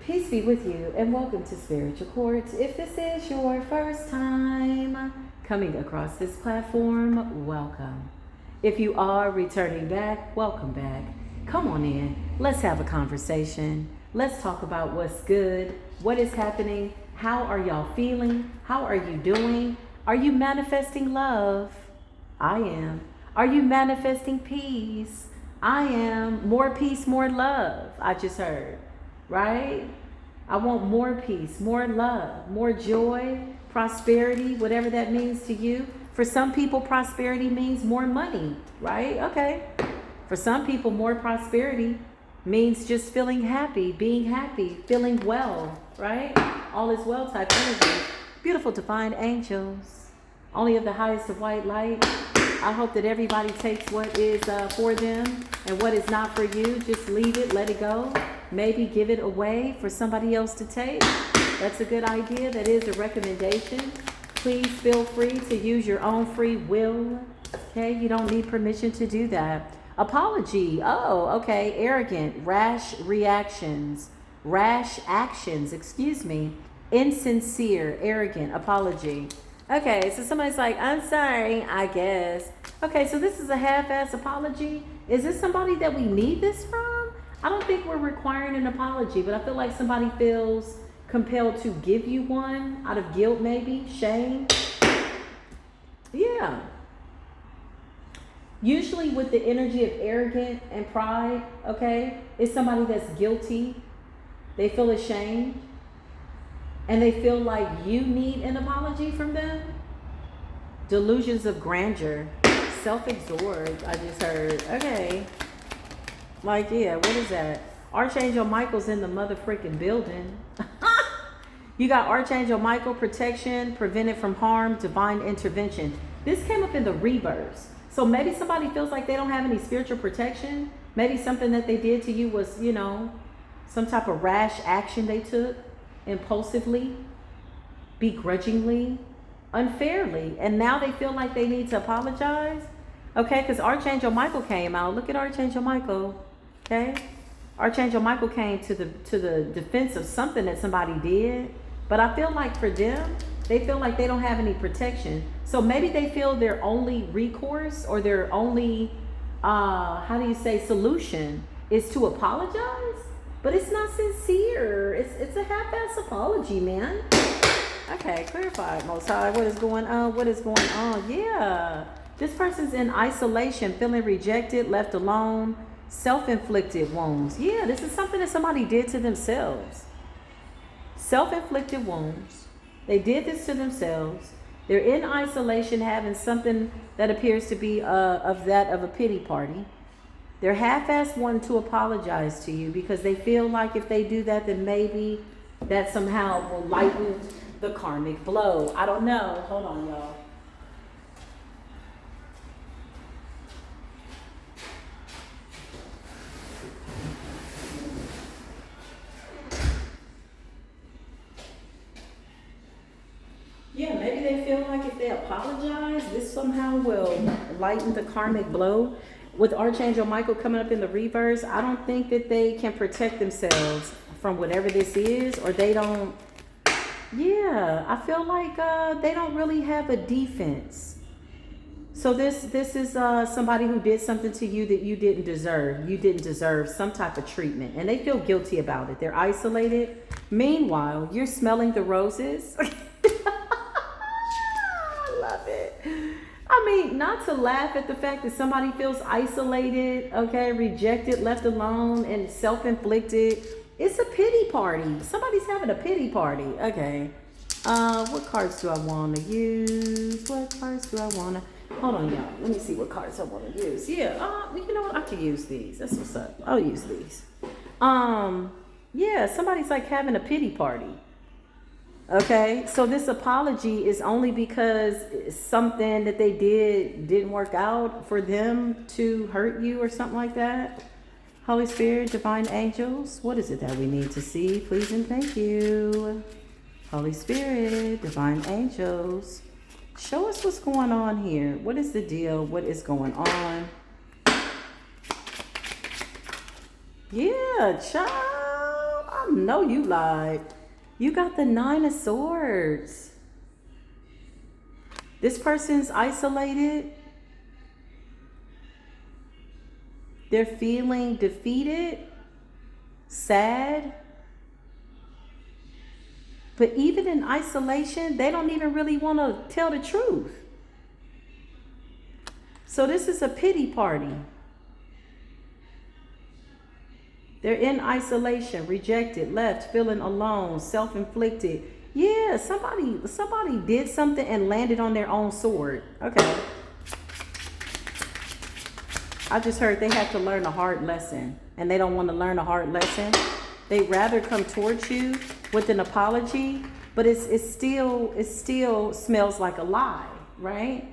Peace be with you and welcome to Spiritual Quartz. If this is your first time coming across this platform, welcome. If you are returning back, welcome back. Come on in. Let's have a conversation. Let's talk about what's good, what is happening, how are y'all feeling, how are you doing? Are you manifesting love? I am. Are you manifesting peace? I am. More peace, more love, I just heard. Right? I want more peace, more love, more joy, prosperity, whatever that means to you. For some people, prosperity means more money, right? Okay. For some people, more prosperity means just feeling happy, feeling well, right? All is well type energy. Beautiful divine angels, only of the highest of white light. I hope that everybody takes what is for them and what is not for you. Just leave it, let it go. Maybe give it away for somebody else to take. That's a good idea. That is a recommendation. Please feel free to use your own free will. Okay, you don't need permission to do that. Apology. Oh, okay. Arrogant, rash reactions, rash actions, excuse me. Insincere, arrogant, apology. Okay, so somebody's like, I'm sorry, I guess. Okay, so this is a half-ass apology. Is this somebody that we need this from? I don't think we're requiring an apology, but I feel like somebody feels compelled to give you one out of guilt, maybe, shame. Yeah. Usually with the energy of arrogant and pride, okay, it's somebody that's guilty. They feel ashamed. And they feel like you need an apology from them. Delusions of grandeur. Self-absorbed, I just heard. Okay. Like, yeah, what is that? Archangel Michael's in the mother freaking building. You got Archangel Michael, protection, prevented from harm, divine intervention. This came up in the reverse. So maybe somebody feels like they don't have any spiritual protection. Maybe something that they did to you was, you know, some type of rash action they took. Impulsively, begrudgingly, unfairly, and now they feel like they need to apologize. Okay, because Archangel Michael came out. Look at Archangel Michael. Okay, Archangel Michael came to the defense of something that somebody did, but I feel like for them, they feel like they don't have any protection. So maybe they feel their only recourse or their only how do you say solution is to apologize. But it's not sincere. It's a half-ass apology, man. Okay, clarify, Most High. What is going on? What is going on? Yeah. This person's in isolation, feeling rejected, left alone, self-inflicted wounds. Yeah, this is something that somebody did to themselves. Self-inflicted wounds. They did this to themselves. They're in isolation, having something that appears to be of a pity party. They're half-assed wanting to apologize to you because they feel like if they do that, then maybe that somehow will lighten the karmic blow. I don't know. Hold on, y'all. Yeah, maybe they feel like if they apologize, this somehow will lighten the karmic blow. With Archangel Michael coming up in the reverse, I don't think that they can protect themselves from whatever this is, or they don't. Yeah, I feel like they don't really have a defense. So this is somebody who did something to you that you didn't deserve. You didn't deserve some type of treatment, and they feel guilty about it. They're isolated. Meanwhile, you're smelling the roses. I love it. I mean, not to laugh at the fact that somebody feels isolated, okay, rejected, left alone, and self-inflicted. It's a pity party. Somebody's having a pity party. Okay. What cards do I want to use? What cards do I want to... Hold on, y'all. Let me see what cards I want to use. Yeah, you know what? I can use these. That's what's up. I'll use these. Yeah, somebody's like having a pity party. Okay, so this apology is only because something that they didn't work out for them to hurt you or something like that. Holy Spirit, divine angels, what is it that we need to see? Please and thank you. Holy Spirit, divine angels, show us what's going on here. What is the deal? What is going on? Yeah, child. I'm No, you lied. You got the 9 of Swords. This person's isolated. They're feeling defeated, sad. But even in isolation, they don't even really want to tell the truth. So this is a pity party. They're in isolation, rejected, left, feeling alone, self-inflicted. Yeah, somebody did something and landed on their own sword. Okay. I just heard they have to learn a hard lesson, and they don't want to learn a hard lesson. They'd rather come towards you with an apology, but it still smells like a lie, right?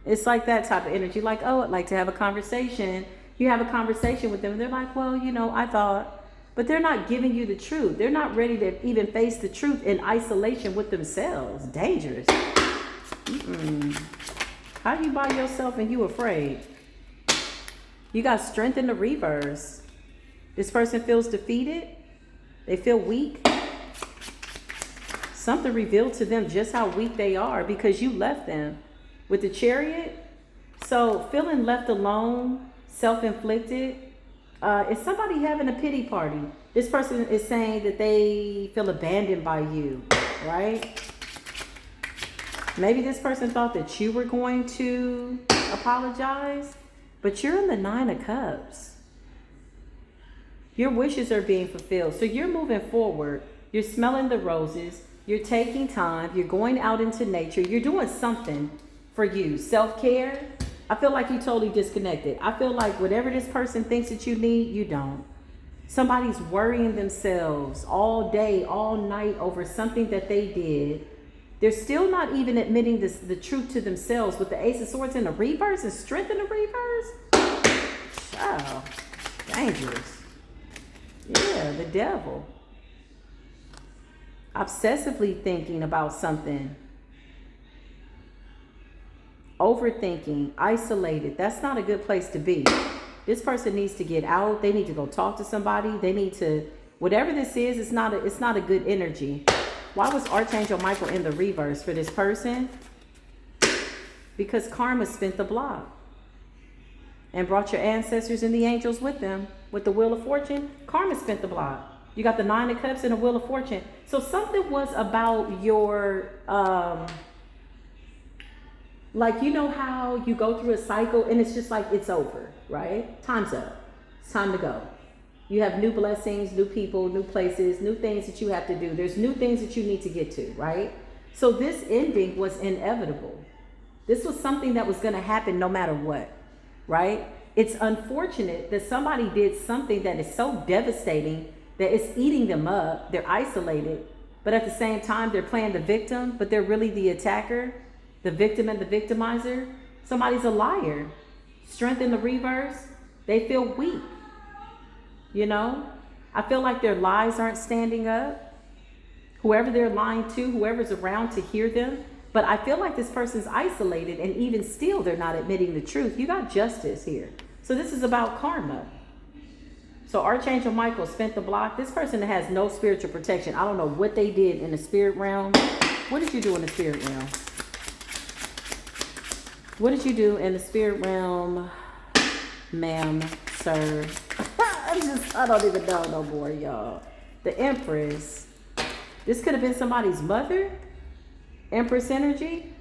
It's like that type of energy. Like, oh, I'd like to have a conversation. You have a conversation with them, and they're like, well, I thought, but they're not giving you the truth. They're not ready to even face the truth in isolation with themselves. Dangerous. How you by yourself and you afraid? You got strength in the reverse. This person feels defeated. They feel weak. Something revealed to them just how weak they are because you left them with the Chariot. So feeling left alone, self-inflicted. Is somebody having a pity party? This person is saying that they feel abandoned by you, right? Maybe this person thought that you were going to apologize, but you're in the 9 of Cups. Your wishes are being fulfilled. So you're moving forward. You're smelling the roses. You're taking time. You're going out into nature. You're doing something for you. Self-care. I feel like you totally disconnected. I feel like whatever this person thinks that you need, you don't. Somebody's worrying themselves all day, all night over something that they did. They're still not even admitting the truth to themselves with the Ace of Swords in the reverse and strength in the reverse. Wow, dangerous. Yeah, the devil. Obsessively thinking about something. Overthinking, isolated. That's not a good place to be. This person needs to get out. They need to go talk to somebody. They need to, whatever this is, it's not a good energy. Why was Archangel Michael in the reverse for this person? Because karma spent the block and brought your ancestors and the angels with them. With the Wheel of Fortune, karma spent the block. You got the 9 of Cups and the Wheel of Fortune. So something was about your, like, you know how you go through a cycle and it's just like it's over, right? Time's up. It's time to go. You have new blessings, new people, new places, new things that you have to do. There's new things that you need to get to, right? So this ending was inevitable. This was something that was going to happen no matter what, right? It's unfortunate that somebody did something that is so devastating that it's eating them up. They're isolated, but at the same time, they're playing the victim, but they're really the attacker, the victim and the victimizer. Somebody's a liar. Strength in the reverse. They feel weak. I feel like their lies aren't standing up. Whoever they're lying to, whoever's around to hear them. But I feel like this person's isolated, and even still, they're not admitting the truth. You got justice here. So this is about karma. So Archangel Michael spent the block. This person has no spiritual protection. I don't know what they did in the spirit realm. What did you do in the spirit realm? What did you do in the spirit realm, ma'am, sir? I don't even know no more, y'all. The Empress. This could have been somebody's mother. Empress energy.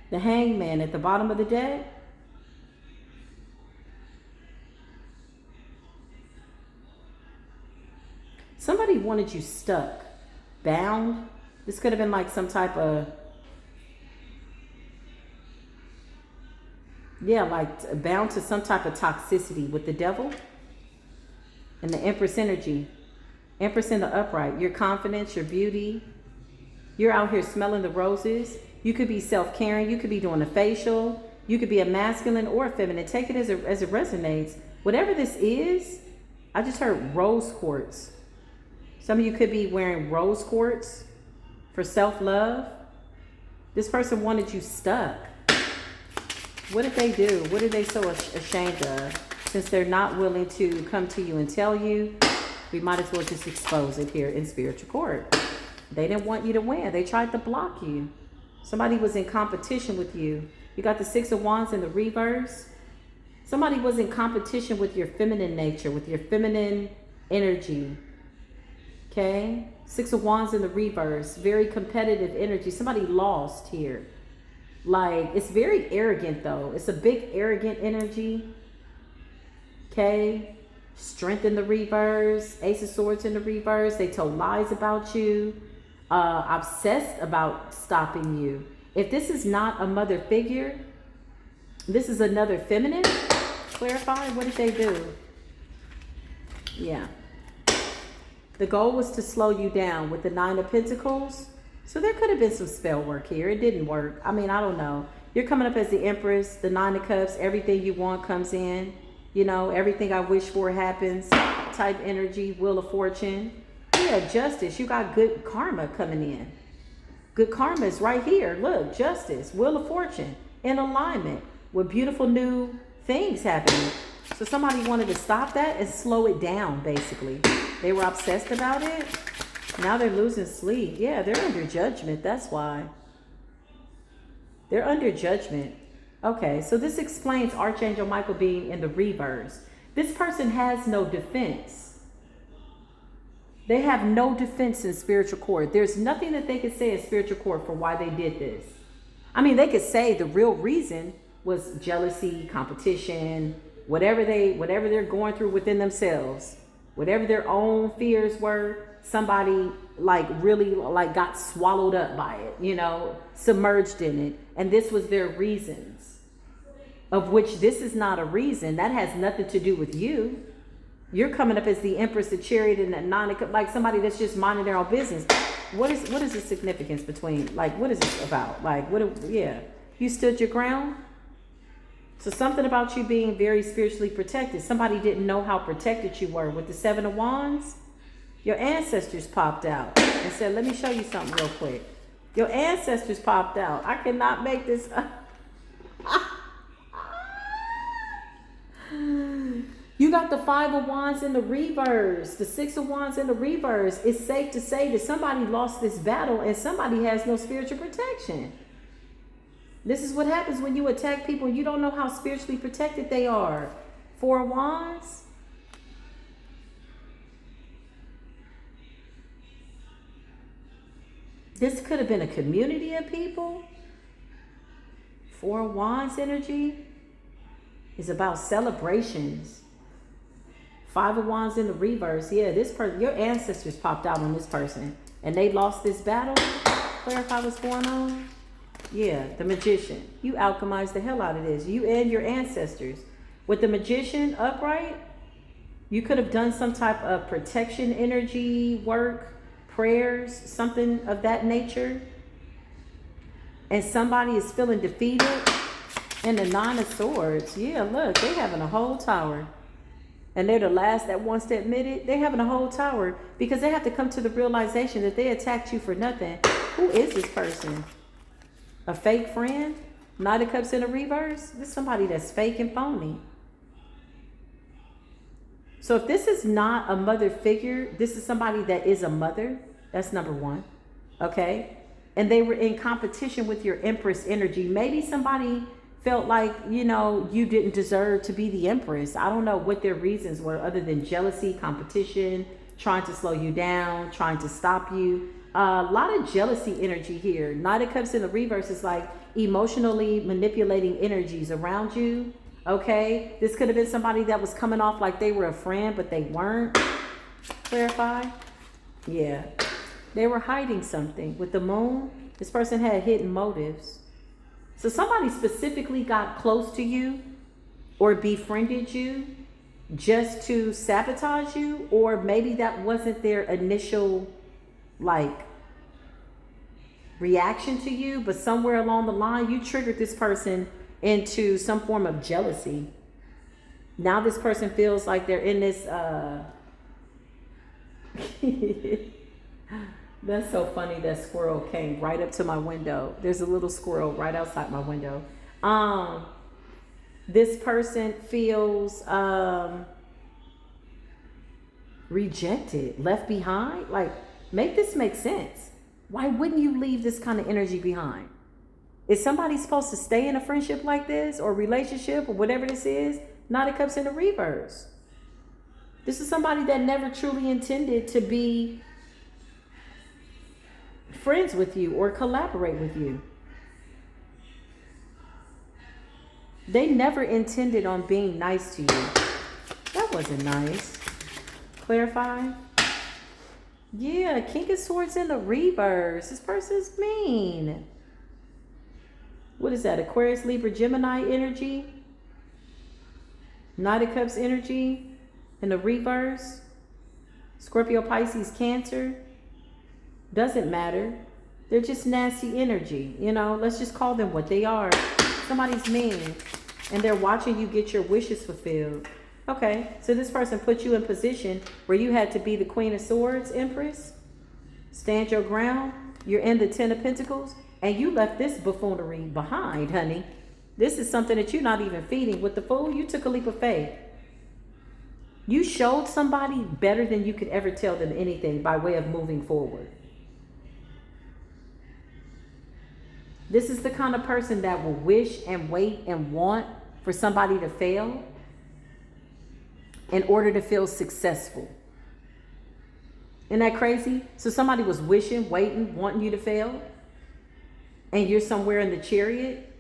The Hangman at the bottom of the deck. Somebody wanted you stuck, bound. This could have been like some type of, like bound to some type of toxicity with the devil. And the Empress energy. Empress in the upright. Your confidence, your beauty. You're out here smelling the roses. You could be self-caring. You could be doing a facial. You could be a masculine or a feminine. Take it as it resonates. Whatever this is, I just heard rose quartz. Some of you could be wearing rose quartz for self-love. This person wanted you stuck. What did they do? What are they so ashamed of? Since they're not willing to come to you and tell you, we might as well just expose it here in spiritual court. They didn't want you to win. They tried to block you. Somebody was in competition with you. You got the Six of Wands in the reverse. Somebody was in competition with your feminine nature, with your feminine energy. Okay? Six of Wands in the reverse. Very competitive energy. Somebody lost here. Like, it's very arrogant though. It's a big arrogant energy. Okay? Strength in the reverse. Ace of Swords in the reverse. They told lies about you. Obsessed about stopping you. If this is not a mother figure, this is another feminine. Clarify, what did they do? Yeah. The goal was to slow you down with the Nine of Pentacles. So there could have been some spell work here. It didn't work. I mean, I don't know. You're coming up as the Empress, the Nine of Cups. Everything you want comes in. You know, everything I wish for happens. Type energy, Wheel of Fortune. Yeah, Justice. You got good karma coming in. Good karma is right here. Look, Justice, Wheel of Fortune in alignment with beautiful new things happening. So somebody wanted to stop that and slow it down, basically. They were obsessed about it. Now they're losing sleep. Yeah, they're under judgment. That's why. They're under judgment. Okay, so this explains Archangel Michael being in the reverse. This person has no defense. They have no defense in spiritual court. There's nothing that they could say in spiritual court for why they did this. I mean, they could say the real reason was jealousy, competition, whatever they're going through within themselves, whatever their own fears were. Somebody like really like got swallowed up by it, you know, submerged in it. And this was their reasons, of which this is not a reason. That has nothing to do with you. You're coming up as the Empress, the Chariot, and the Nine of Cups, like somebody that's just minding their own business. What is the significance between, like, what is this about? Like, yeah, you stood your ground. So something about you being very spiritually protected. Somebody didn't know how protected you were. With the Seven of Wands, your ancestors popped out and said, let me show you something real quick. Your ancestors popped out. I cannot make this up. You got the Five of Wands in the reverse, the Six of Wands in the reverse. It's safe to say that somebody lost this battle and somebody has no spiritual protection. This is what happens when you attack people. You don't know how spiritually protected they are. Four of Wands. This could have been a community of people. Four of Wands energy is about celebrations. Five of Wands in the reverse. Yeah, this person, your ancestors popped out on this person and they lost this battle. Clarify what's going on. Yeah, the Magician. You alchemized the hell out of this. You and your ancestors. With the Magician upright, you could have done some type of protection energy work, prayers, something of that nature. And somebody is feeling defeated. And the Nine of Swords. Yeah, look, they're having a whole tower. And they're the last that wants to admit it. They're having a whole tower because they have to come to the realization that they attacked you for nothing. Who is this person? A fake friend? Knight of Cups in a reverse? This is somebody that's fake and phony. So if this is not a mother figure, this is somebody that is a mother. That's number one. Okay? And they were in competition with your Empress energy. Maybe somebody felt like, you know, you didn't deserve to be the Empress. I don't know what their reasons were other than jealousy, competition, trying to slow you down, trying to stop you. A lot of jealousy energy here. Knight of Cups in the reverse is like emotionally manipulating energies around you. Okay? This could have been somebody that was coming off like they were a friend, but they weren't. Clarify? Yeah. They were hiding something. With the Moon, this person had hidden motives. So somebody specifically got close to you or befriended you just to sabotage you, or maybe that wasn't their initial like reaction to you, but somewhere along the line you triggered this person into some form of jealousy. Now this person feels like they're in this That's so funny. That squirrel came right up to my window. There's a little squirrel right outside my window. This person feels rejected, left behind. Like, make this make sense. Why wouldn't you leave this kind of energy behind? Is somebody supposed to stay in a friendship like this, or relationship, or whatever this is? Nine of Cups in the reverse. This is somebody that never truly intended to be friends with you or collaborate with you. They never intended on being nice to you. That wasn't nice. Clarify. Yeah, King of Swords in the reverse. This person's mean. What is that? Aquarius, Libra, Gemini energy. Knight of Cups energy in the reverse. Scorpio, Pisces, Cancer. Doesn't matter. They're just nasty energy. You know, let's just call them what they are. Somebody's mean and they're watching you get your wishes fulfilled. Okay, so this person put you in position where you had to be the Queen of Swords, Empress. Stand your ground. You're in the Ten of Pentacles. And you left this buffoonery behind, honey. This is something that you're not even feeding. With the Fool, you took a leap of faith. You showed somebody better than you could ever tell them anything by way of moving forward. This is the kind of person that will wish and wait and want for somebody to fail in order to feel successful. Isn't that crazy? So somebody was wishing, waiting, wanting you to fail, and you're somewhere in the Chariot,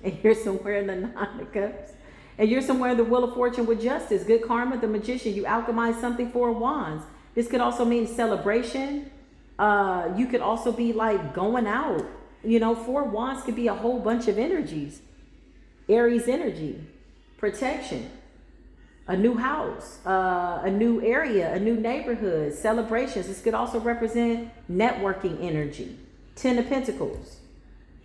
and you're somewhere in the Nine of Cups, and you're somewhere in the Wheel of Fortune with Justice, Good Karma, the Magician. You alchemize something, Four of Wands. This could also mean celebration. You could also be like going out. You know, Four of Wands could be a whole bunch of energies. Aries energy, protection, a new house, a new area, a new neighborhood, celebrations. This could also represent networking energy. Ten of Pentacles,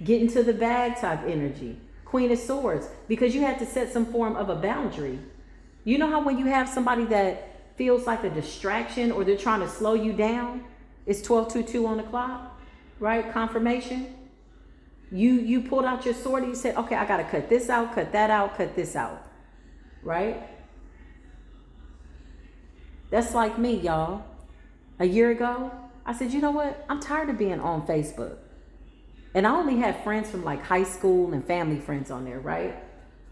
get into the bag type energy. Queen of Swords, because you had to set some form of a boundary. You know how when you have somebody that feels like a distraction or they're trying to slow you down, it's 12:22 on the clock, right? Confirmation. You pulled out your sword and you said, okay, I got to cut this out, cut that out, cut this out, right? That's like me, y'all. A year ago, I said, you know what? I'm tired of being on Facebook. And I only had friends from like high school and family friends on there, right?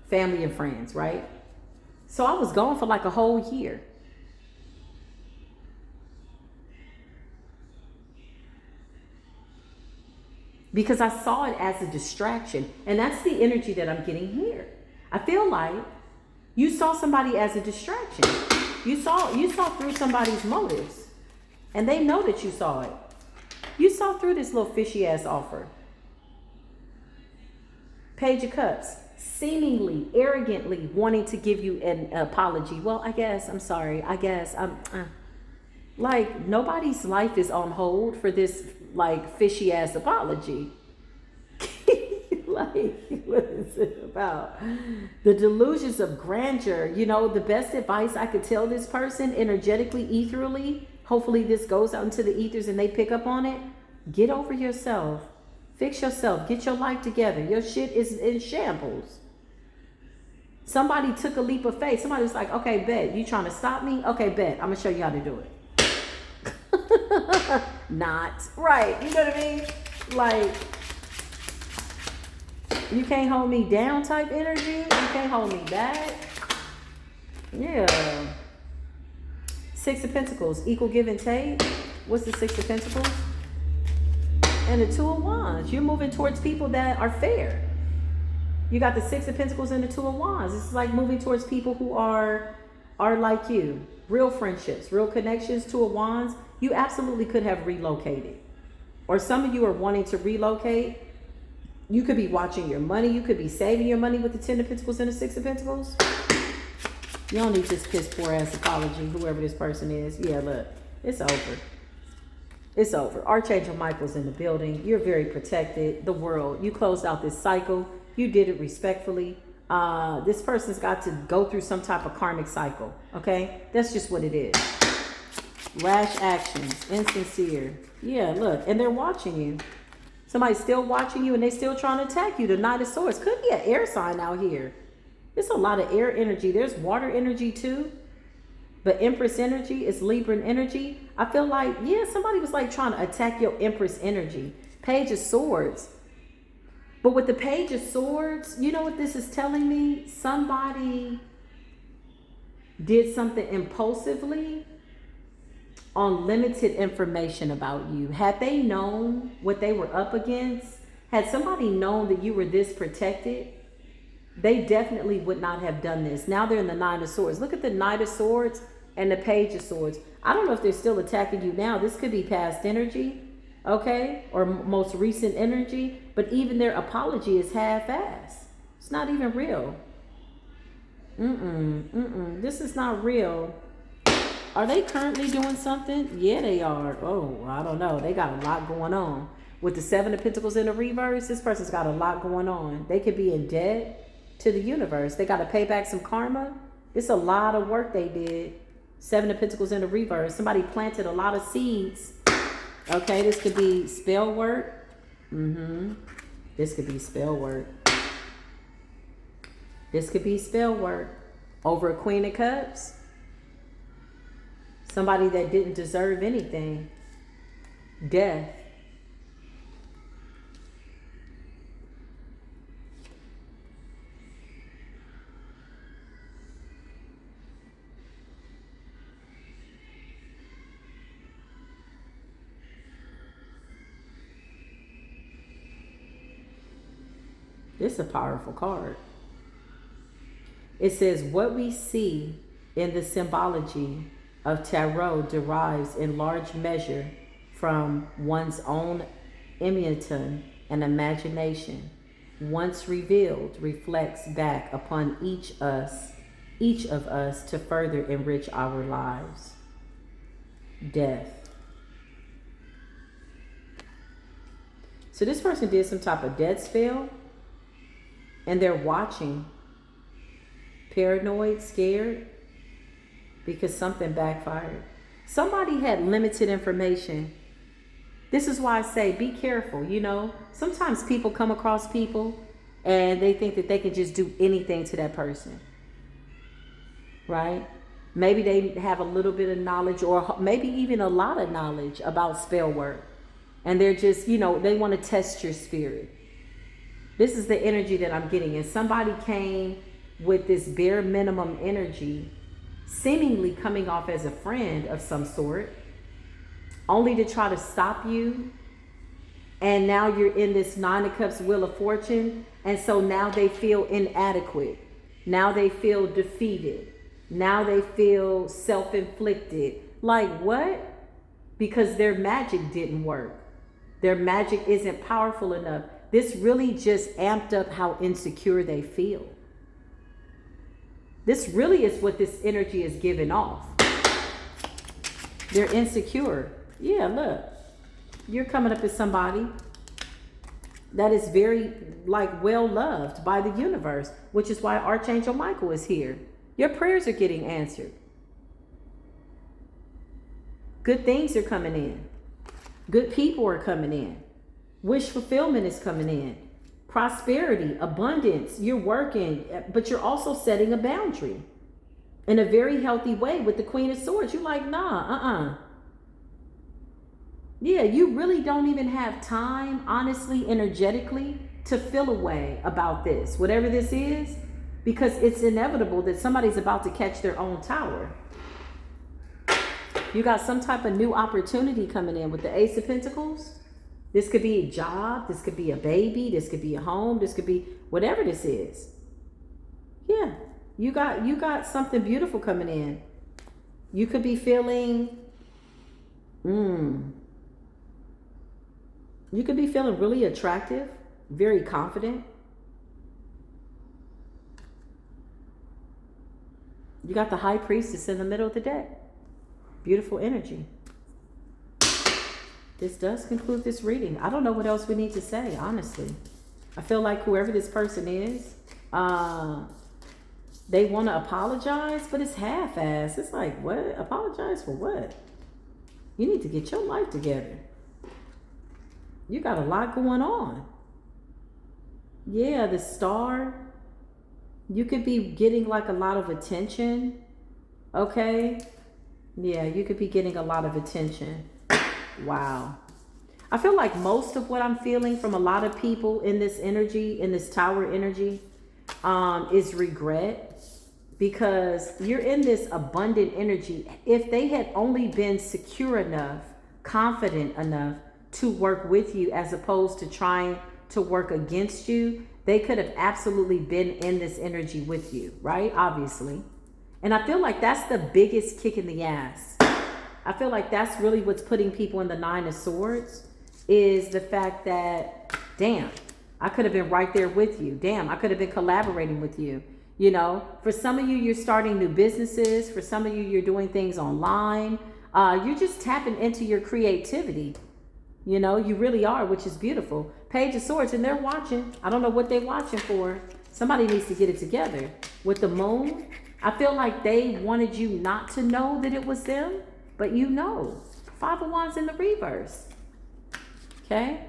Family and friends, right? So I was gone for like a whole year. Because I saw it as a distraction. And that's the energy that I'm getting here. I feel like you saw somebody as a distraction. You saw through somebody's motives. And they know that you saw it. You saw through this little fishy ass offer. Page of Cups, seemingly, arrogantly wanting to give you an apology. Well, I guess, I'm sorry. I guess, like, nobody's life is on hold for this, like, fishy ass apology. Like, what is it about? The delusions of grandeur. You know, the best advice I could tell this person energetically, ethereally, hopefully this goes out into the ethers and they pick up on it. Get over yourself. Fix yourself. Get your life together. Your shit is in shambles. Somebody took a leap of faith. Somebody was like, okay, bet. You trying to stop me? Okay, bet. I'm going to show you how to do it. Not. Right. You know what I mean? Like, you can't hold me down type energy. You can't hold me back. Yeah. Six of Pentacles. Equal give and take. What's the Six of Pentacles? And the Two of Wands. You're moving towards people that are fair. You got the Six of Pentacles and the Two of Wands. It's like moving towards people who are like you. Real friendships, real connections. Two of Wands. You absolutely could have relocated. Or some of you are wanting to relocate. You could be watching your money. You could be saving your money with the Ten of Pentacles and the Six of Pentacles. You don't need this piss poor ass apology, whoever this person is. Yeah, look, it's over. It's over. Archangel Michael's in the building. You're very protected. The world. You closed out this cycle. You did it respectfully. This person's got to go through some type of karmic cycle. Okay? That's just what it is. Rash actions. Insincere. Yeah, look. And they're watching you. Somebody's still watching you and they're still trying to attack you. The Knight of Swords. Could be an air sign out here. It's a lot of air energy. There's water energy too. But Empress energy is Libran energy. I feel like, yeah, somebody was like trying to attack your Empress energy. Page of Swords. But with the Page of Swords, you know what this is telling me? Somebody did something impulsively on limited information about you. Had they known what they were up against, had somebody known that you were this protected, they definitely would not have done this. Now they're in the Nine of Swords. Look at the Knight of Swords and the Page of Swords. I don't know if they're still attacking you now. This could be past energy, okay? Or most recent energy. But even their apology is half-assed. It's not even real. This is not real. Are they currently doing something? Yeah, they are. Oh, I don't know. They got a lot going on. With the Seven of Pentacles in the reverse, this person's got a lot going on. They could be in debt to the universe. They got to pay back some karma. It's a lot of work they did. Seven of Pentacles in the reverse. Somebody planted a lot of seeds. Okay, this could be spell work. This could be spell work. This could be spell work. Over a Queen of Cups. Somebody that didn't deserve anything. Death. This is a powerful card. It says, what we see in the symbology of tarot derives in large measure from one's own imagine and imagination. Once revealed, reflects back upon each of us to further enrich our lives. Death. So this person did some type of death spell, and they're watching, paranoid, scared, because something backfired. Somebody had limited information. This is why I say be careful. You know, sometimes people come across people and they think that they can just do anything to that person, right? Maybe they have a little bit of knowledge, or maybe even a lot of knowledge about spell work, and they're just, you know, they want to test your spirit. This is the energy that I'm getting. And somebody came with this bare minimum energy, seemingly coming off as a friend of some sort, only to try to stop you. And now you're in this Nine of Cups, Wheel of Fortune. And so now they feel inadequate. Now they feel defeated. Now they feel self-inflicted. Like what? Because their magic didn't work. Their magic isn't powerful enough. This really just amped up how insecure they feel. This really is what this energy is giving off. They're insecure. Yeah, look. You're coming up as somebody that is very, like, well loved by the universe, which is why Archangel Michael is here. Your prayers are getting answered. Good things are coming in. Good people are coming in. Wish fulfillment is coming in. Prosperity, abundance. You're working, but you're also setting a boundary in a very healthy way with the Queen of Swords. You're like, nah, Yeah, you really don't even have time, honestly, energetically, to feel a way about this, whatever this is, because it's inevitable that somebody's about to catch their own tower. You got some type of new opportunity coming in with the Ace of Pentacles. This could be a job. This could be a baby. This could be a home. This could be whatever this is. Yeah, you got something beautiful coming in. You could be feeling, you could be feeling really attractive, very confident. You got the High Priestess in the middle of the deck. Beautiful energy. This does conclude this reading. I don't know what else we need to say, honestly. I feel like whoever this person is, they want to apologize, but it's half-assed. It's like, what? Apologize for what? You need to get your life together. You got a lot going on. Yeah, the Star. You could be getting like a lot of attention. Okay. Yeah, you could be getting a lot of attention. Wow. I feel like most of what I'm feeling from a lot of people in this energy, in this tower energy, is regret, because you're in this abundant energy. If they had only been secure enough, confident enough to work with you as opposed to trying to work against you, they could have absolutely been in this energy with you, right? Obviously. And I feel like that's the biggest kick in the ass. I feel like that's really what's putting people in the 9 of Swords, is the fact that, damn, I could have been right there with you. Damn, I could have been collaborating with you. You know, for some of you, you're starting new businesses. For some of you, you're doing things online. You're just tapping into your creativity. You know, you really are, which is beautiful. Page of Swords, and they're watching. I don't know what they're watching for. Somebody needs to get it together. With the Moon, I feel like they wanted you not to know that it was them, but you know. 5 of Wands in the reverse. Okay?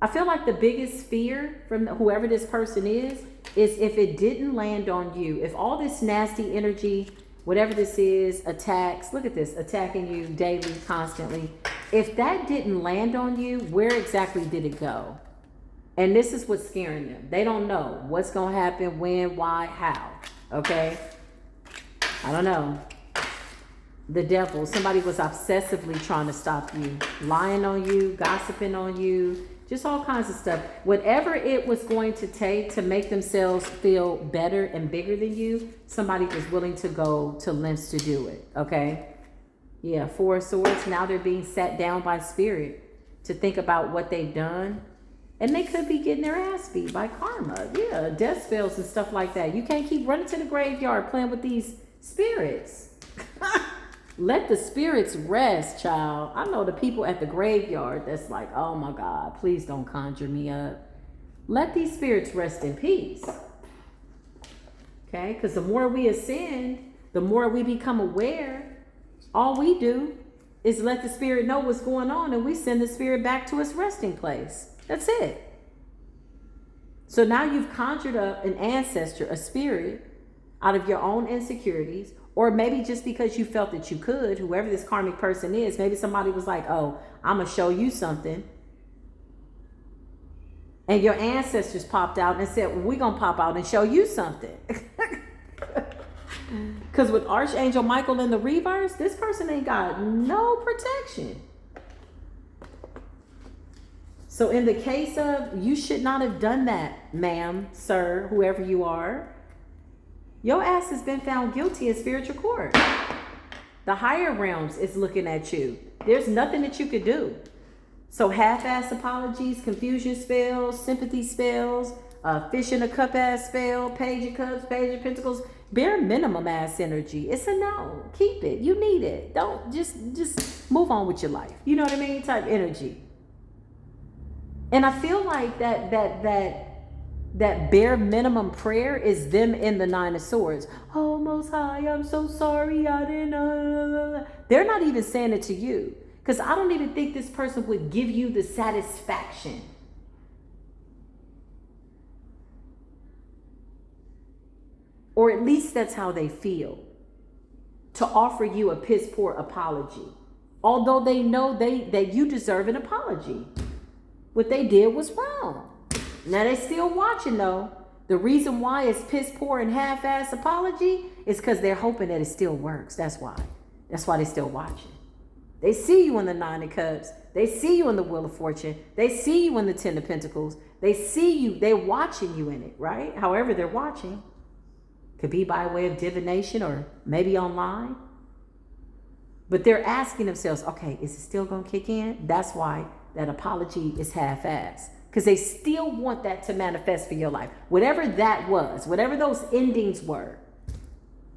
I feel like the biggest fear from whoever this person is if it didn't land on you, if all this nasty energy, whatever this is, attacks, look at this, attacking you daily, constantly, if that didn't land on you, where exactly did it go? And this is what's scaring them. They don't know what's going to happen, when, why, how. Okay? I don't know. The devil, somebody was obsessively trying to stop you, lying on you, gossiping on you, just all kinds of stuff. Whatever it was going to take to make themselves feel better and bigger than you, somebody was willing to go to lengths to do it. Okay? Yeah, 4 of Swords. Now they're being sat down by spirit to think about what they've done. And they could be getting their ass beat by karma. Yeah, death spells and stuff like that. You can't keep running to the graveyard playing with these spirits. Let the spirits rest, child. I know the people at the graveyard that's like, oh my God, please don't conjure me up. Let these spirits rest in peace. Okay? Because the more we ascend, the more we become aware. All we do is let the spirit know what's going on, and we send the spirit back to its resting place. That's it. So now you've conjured up an ancestor, a spirit, out of your own insecurities. Or maybe just because you felt that you could, whoever this karmic person is, maybe somebody was like, oh, I'm going to show you something. And your ancestors popped out and said, well, we're going to pop out and show you something. Because with Archangel Michael in the reverse, this person ain't got no protection. So in the case of, you should not have done that, ma'am, sir, whoever you are. Your ass has been found guilty in spiritual court. The higher realms is looking at you. There's nothing that you could do. So half-ass apologies, confusion spells, sympathy spells, fish in a cup ass spell, page of cups, page of pentacles, bare minimum ass energy. It's a no. Keep it. You need it. Don't just move on with your life. You know what I mean? Type energy. And I feel like that bare minimum prayer is them in the 9 of Swords. Oh, Most High, I'm so sorry. I didn't know. They're not even saying it to you. Because I don't even think this person would give you the satisfaction. Or at least that's how they feel. To offer you a piss poor apology. Although they know that you deserve an apology. What they did was wrong. Now they still watching though. The reason why it's piss poor and half-ass apology is because they're hoping that it still works. That's why. That's why they're still watching. They see you in the 9 of Cups. They see you in the Wheel of Fortune. They see you in the 10 of Pentacles. They see you. They're watching you in it, right? However they're watching. Could be by way of divination or maybe online. But they're asking themselves, okay, is it still going to kick in? That's why that apology is half-assed. Because they still want that to manifest for your life. Whatever that was, whatever those endings were.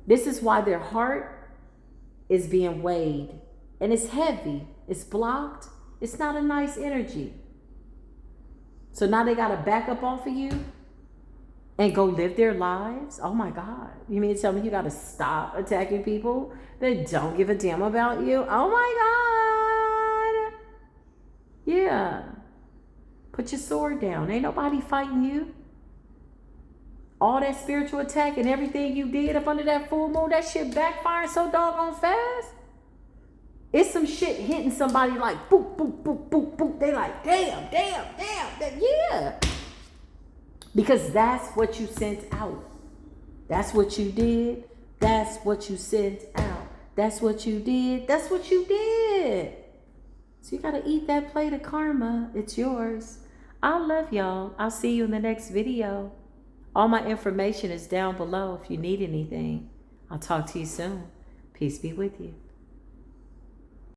This is why their heart is being weighed. And it's heavy. It's blocked. It's not a nice energy. So now they got to back up off of you and go live their lives? Oh my God. You mean to tell me you got to stop attacking people that don't give a damn about you? Oh my God. Yeah. Put your sword down. Ain't nobody fighting you. all that spiritual attack and everything you did up under that full moon, that shit backfiring so doggone fast. It's some shit hitting somebody like boop, boop, boop, boop, boop. They like, damn. Yeah. Because that's what you sent out. That's what you did. That's what you sent out. That's what you did. That's what you did. So you got to eat that plate of karma. It's yours. I love y'all. I'll see you in the next video. All my information is down below if you need anything. I'll talk to you soon. Peace be with you.